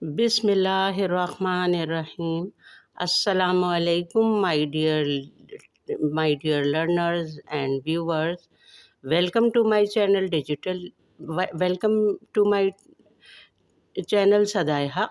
Bismillahirrahmanirrahim. Assalamu alaikum, my dear learners and viewers. Welcome to my channel welcome to my channel Sadai Haq.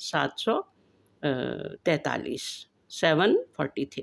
743।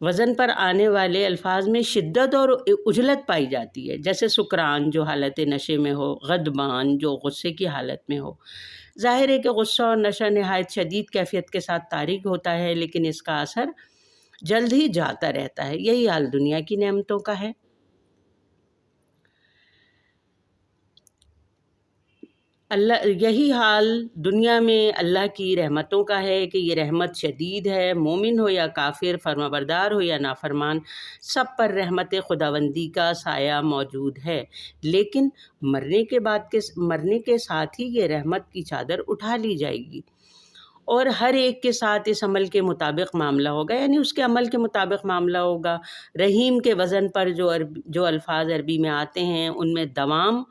وزن پر آنے والے الفاظ میں شدت اور اجلت پائی جاتی ہے، جیسے سکران جو حالت نشے میں ہو، غضبان جو غصے کی حالت میں ہو۔ ظاہر ہے کہ غصہ اور نشہ نہایت شدید کیفیت کے ساتھ طاری ہوتا ہے، لیکن اس کا اثر جلد ہی جاتا رہتا ہے۔ یہی حال دنیا کی نعمتوں کا ہے۔ یہی حال دنیا میں اللہ کی رحمتوں کا ہے کہ یہ رحمت شدید ہے۔ مومن ہو یا کافر، فرمانبردار ہو یا نافرمان، سب پر رحمت خداوندی کا سایہ موجود ہے، لیکن مرنے کے ساتھ ہی یہ رحمت کی چادر اٹھا لی جائے گی اور ہر ایک کے ساتھ اس عمل کے مطابق معاملہ ہوگا، یعنی اس کے عمل کے مطابق معاملہ ہوگا۔ رحیم کے وزن پر جو الفاظ عربی میں آتے ہیں ان میں دوام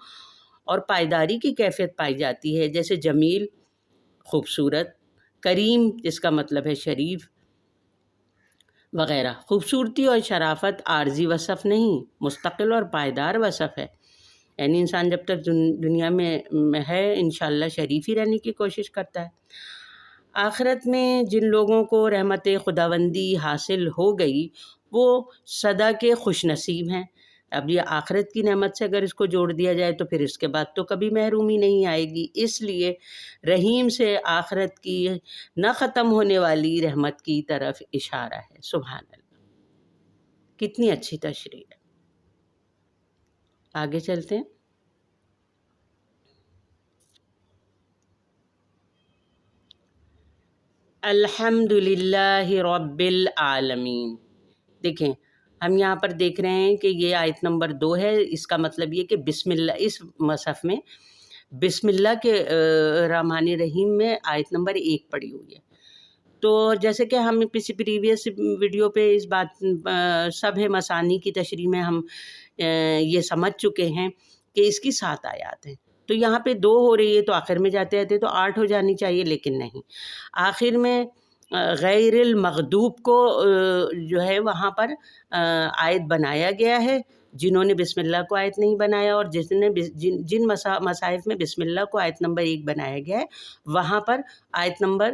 اور پائیداری کی کیفیت پائی جاتی ہے، جیسے جمیل خوبصورت، کریم جس کا مطلب ہے شریف وغیرہ۔ خوبصورتی اور شرافت عارضی وصف نہیں، مستقل اور پائیدار وصف ہے، یعنی انسان جب تک دنیا میں ہے انشاءاللہ شریف ہی رہنے کی کوشش کرتا ہے۔ آخرت میں جن لوگوں کو رحمت خداوندی حاصل ہو گئی وہ سدا کے خوش نصیب ہیں۔ اب یہ آخرت کی نعمت سے اگر اس کو جوڑ دیا جائے تو پھر اس کے بعد تو کبھی محرومی نہیں آئے گی، اس لیے رحیم سے آخرت کی نہ ختم ہونے والی رحمت کی طرف اشارہ ہے۔ سبحان اللہ، کتنی اچھی تشریح ہے۔ آگے چلتے ہیں۔ الحمد للہ رب العالمین۔ دیکھیں ہم یہاں پر دیکھ رہے ہیں کہ یہ آیت نمبر 2 ہے، اس کا مطلب یہ کہ بسم اللہ، اس مصحف میں بسم اللہ کے الرحمن الرحیم میں آیت نمبر 1 پڑی ہوئی ہے۔ تو جیسے کہ ہم پریویس ویڈیو پہ اس بات سب مثانی کی تشریح میں ہم یہ سمجھ چکے ہیں کہ اس کی 7 آیات ہیں، تو یہاں پہ 2 ہو رہی ہے تو آخر میں جاتے رہتے تو 8 ہو جانی چاہیے، لیکن نہیں، آخر میں غیر المغضوب کو جو ہے وہاں پر آیت بنایا گیا ہے، جنہوں نے بسم اللہ کو آیت نہیں بنایا، اور جن مصاحف میں بسم اللہ کو آیت نمبر 1 بنایا گیا ہے وہاں پر آیت نمبر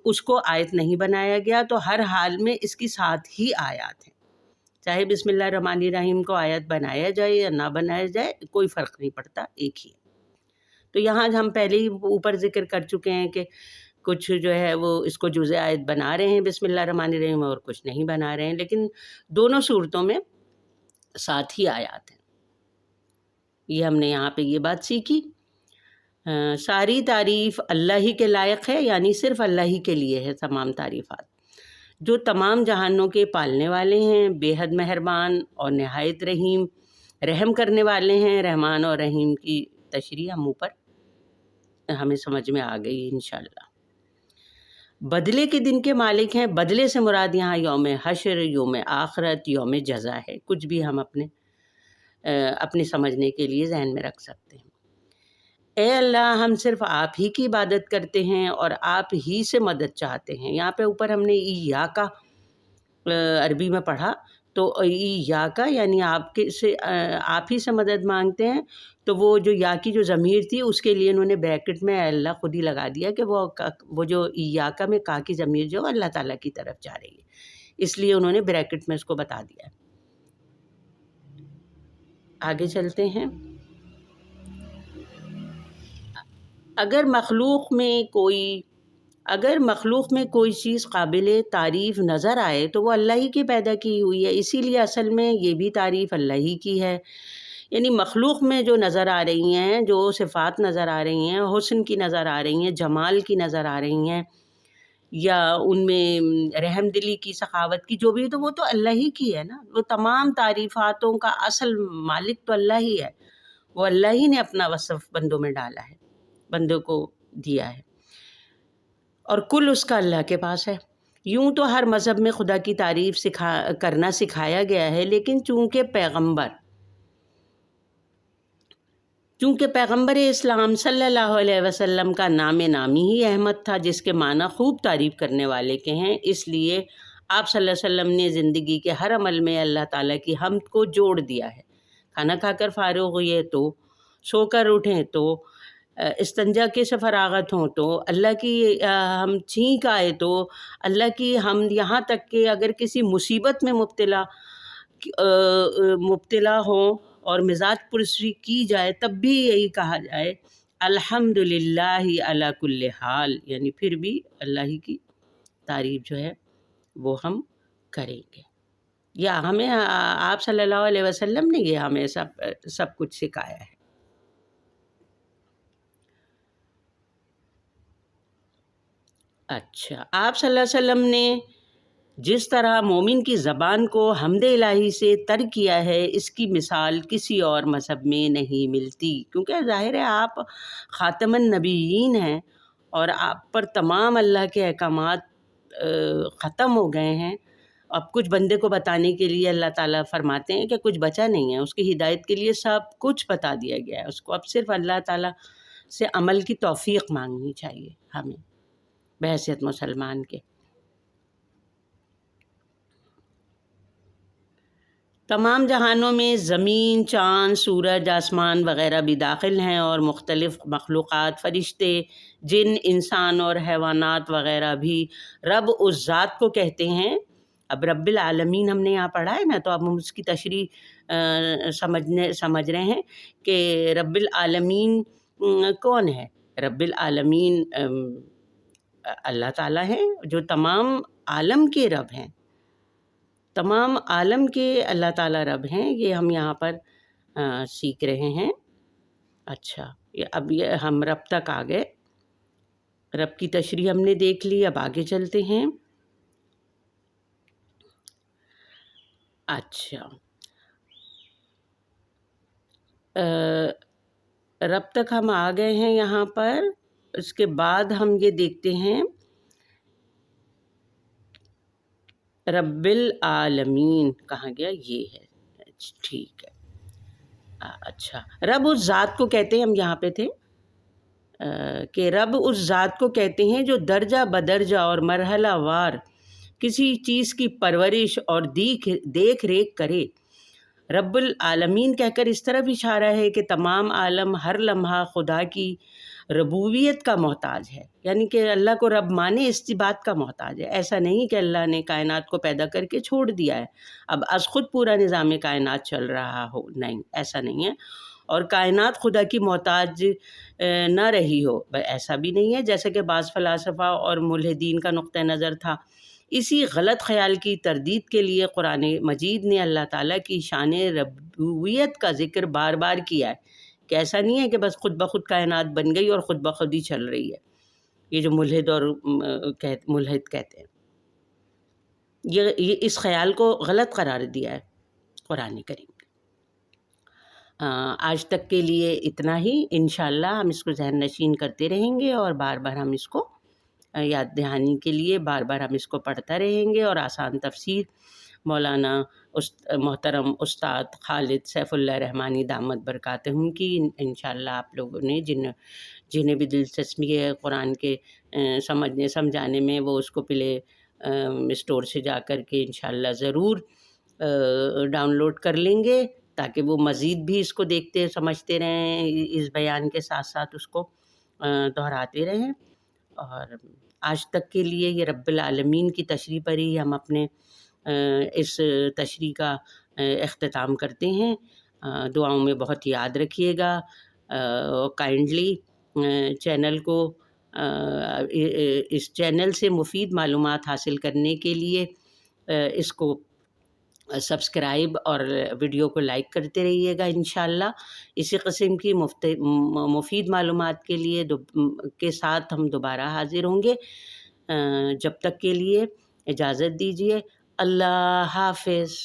اس کو آیت نہیں بنایا گیا، تو ہر حال میں اس کی 7 ہی آیات ہیں، چاہے بسم اللہ الرحمن الرحیم کو آیت بنایا جائے یا نہ بنایا جائے کوئی فرق نہیں پڑتا، ایک ہی ہے۔ تو یہاں ہم پہلے ہی اوپر ذکر کر چکے ہیں کہ کچھ جو ہے وہ اس کو جزء آیت بنا رہے ہیں بسم اللہ الرحمن الرحیم، اور کچھ نہیں بنا رہے ہیں، لیکن دونوں صورتوں میں 7 ہی آیات ہیں۔ یہ ہم نے یہاں پہ یہ بات سیکھی۔ ساری تعریف اللہ ہی کے لائق ہے، یعنی صرف اللہ ہی کے لیے ہے تمام تعریفات، جو تمام جہانوں کے پالنے والے ہیں، بے حد مہربان اور نہایت رحیم، رحم کرنے والے ہیں۔ رحمان اور رحیم کی تشریح ہم اوپر ہمیں سمجھ میں آ گئی انشاءاللہ۔ بدلے کے دن کے مالک ہیں، بدلے سے مراد یہاں یوم حشر، یوم آخرت، یوم جزا ہے، کچھ بھی ہم اپنے سمجھنے کے لیے ذہن میں رکھ سکتے ہیں۔ اے اللہ، ہم صرف آپ ہی کی عبادت کرتے ہیں اور آپ ہی سے مدد چاہتے ہیں۔ یہاں پہ اوپر ہم نے ایاکا عربی میں پڑھا، تو ایاکا یعنی آپ ہی سے مدد مانگتے ہیں، تو وہ جو یا کی جو ضمیر تھی اس کے لیے انہوں نے بریکٹ میں اللہ خود ہی لگا دیا کہ وہ جو ایاکا میں کا کی ضمیر جو اللہ تعالیٰ کی طرف جا رہی ہے، اس لیے انہوں نے بریکٹ میں اس کو بتا دیا۔ آگے چلتے ہیں۔ اگر مخلوق میں کوئی چیز قابل تعریف نظر آئے تو وہ اللہ ہی کی پیدا کی ہوئی ہے، اسی لیے اصل میں یہ بھی تعریف اللہ ہی کی ہے۔ یعنی مخلوق میں جو نظر آ رہی ہیں، جو صفات نظر آ رہی ہیں، حسن کی نظر آ رہی ہیں، جمال کی نظر آ رہی ہیں، یا ان میں رحم دلی کی، سخاوت کی، جو بھی، تو وہ تو اللہ ہی کی ہے نا۔ وہ تمام تعریفاتوں کا اصل مالک تو اللہ ہی ہے، وہ اللہ ہی نے اپنا وصف بندوں میں ڈالا ہے، بندوں کو دیا ہے، اور کل اس کا اللہ کے پاس ہے۔ یوں تو ہر مذہب میں خدا کی تعریف کرنا سکھایا گیا ہے، لیکن چونکہ پیغمبر اسلام صلی اللہ علیہ وسلم کا نام نامی ہی احمد تھا، جس کے معنی خوب تعریف کرنے والے کے ہیں، اس لیے آپ صلی اللہ علیہ وسلم نے زندگی کے ہر عمل میں اللہ تعالیٰ کی حمد کو جوڑ دیا ہے۔ کھانا کھا کر فارغ ہوئے تو، سو کر اٹھیں تو، استنجا کے سے فراغت ہوں تو اللہ کی ہم چھینک آئے تو اللہ کی ہم یہاں تک کہ اگر کسی مصیبت میں مبتلا ہوں اور مزاج پرسی کی جائے تب بھی یہی کہا جائے الحمد للہ علی کل حال، یعنی پھر بھی اللہ ہی کی تعریف جو ہے وہ ہم کریں گے. یا ہمیں آپ صلی اللہ علیہ وسلم نے یہ ہمیں سب کچھ سکھایا ہے. اچھا، آپ صلی اللہ علیہ وسلم نے جس طرح مومن کی زبان کو حمد الہی سے تر کیا ہے اس کی مثال کسی اور مذہب میں نہیں ملتی، کیونکہ ظاہر ہے آپ خاتم النبیین ہیں اور آپ پر تمام اللہ کے احکامات ختم ہو گئے ہیں. اب کچھ بندے کو بتانے کے لیے اللہ تعالیٰ فرماتے ہیں کہ کچھ بچا نہیں ہے، اس کی ہدایت کے لیے سب کچھ بتا دیا گیا ہے. اس کو اب صرف اللہ تعالیٰ سے عمل کی توفیق مانگنی چاہیے ہمیں بحیثیت مسلمان کے. تمام جہانوں میں زمین، چاند، سورج، آسمان وغیرہ بھی داخل ہیں اور مختلف مخلوقات، فرشتے، جن، انسان اور حیوانات وغیرہ بھی رب اس ذات کو کہتے ہیں. اب رب العالمین ہم نے یہاں پڑھا ہے نا، تو اب ہم اس کی تشریح سمجھ رہے ہیں کہ رب العالمین کون ہے. رب العالمین اللہ تعالیٰ ہیں جو تمام عالم کے رب ہیں، تمام عالم کے اللہ تعالیٰ رب ہیں. یہ ہم یہاں پر سیکھ رہے ہیں. اچھا، اب یہ ہم رب تک آ گئے، رب کی تشریح ہم نے دیکھ لی. اب آگے چلتے ہیں. اچھا، رب تک ہم آ گئے ہیں یہاں پر. اس کے بعد ہم یہ دیکھتے ہیں رب العالمین کہاں گیا، یہ ہے. ٹھیک ہے. اچھا، رب اس ذات کو کہتے ہیں، ہم یہاں پہ تھے کہ رب اس ذات کو کہتے ہیں جو درجہ بدرجہ اور مرحلہ وار کسی چیز کی پرورش اور دیکھ ریکھ کرے. رب العالمین کہہ کر اس طرف اشارہ ہے کہ تمام عالم ہر لمحہ خدا کی ربوبیت کا محتاج ہے، یعنی کہ اللہ کو رب مانے اس بات کا محتاج ہے. ایسا نہیں کہ اللہ نے کائنات کو پیدا کر کے چھوڑ دیا ہے، اب از خود پورا نظام کائنات چل رہا ہو، نہیں، ایسا نہیں ہے. اور کائنات خدا کی محتاج نہ رہی ہو، ایسا بھی نہیں ہے جیسا کہ بعض فلاسفہ اور ملحدین کا نقطہ نظر تھا. اسی غلط خیال کی تردید کے لیے قرآن مجید نے اللہ تعالیٰ کی شان ربوبیت کا ذکر بار بار کیا ہے کہ ایسا نہیں ہے کہ بس خود بخود کائنات بن گئی اور خود بخود ہی چل رہی ہے. یہ جو ملحد کہتے ہیں، یہ اس خیال کو غلط قرار دیا ہے قرآن کریم. آج تک کے لیے اتنا ہی. انشاءاللہ ہم اس کو ذہن نشین کرتے رہیں گے اور بار بار ہم اس کو یاد دہانی کے لیے بار بار ہم اس کو پڑھتا رہیں گے. اور آسان تفسیر مولانا محترم استاد خالد سیف اللہ رحمانی دامت برکاتہم کی انشاءاللہ آپ لوگوں نے جنہیں بھی دلچسپی ہے قرآن کے سمجھنے سمجھانے میں، وہ اس کو پلے اسٹور سے جا کر کے انشاءاللہ ضرور ڈاؤن لوڈ کر لیں گے تاکہ وہ مزید بھی اس کو دیکھتے سمجھتے رہیں، اس بیان کے ساتھ ساتھ اس کو دہراتے رہیں. اور آج تک کے لیے یہ رب العالمین کی تشریح پر ہی ہم اپنے اس تشریح کا اختتام کرتے ہیں. دعاؤں میں بہت یاد رکھیے گا. کائنڈلی چینل کو اس چینل سے مفید معلومات حاصل کرنے کے لیے اس کو سبسکرائب اور ویڈیو کو لائک کرتے رہیے گا. انشاءاللہ اسی قسم کی مفید معلومات کے ساتھ ہم دوبارہ حاضر ہوں گے. جب تک کے لیے اجازت دیجیے. اللہ حافظ.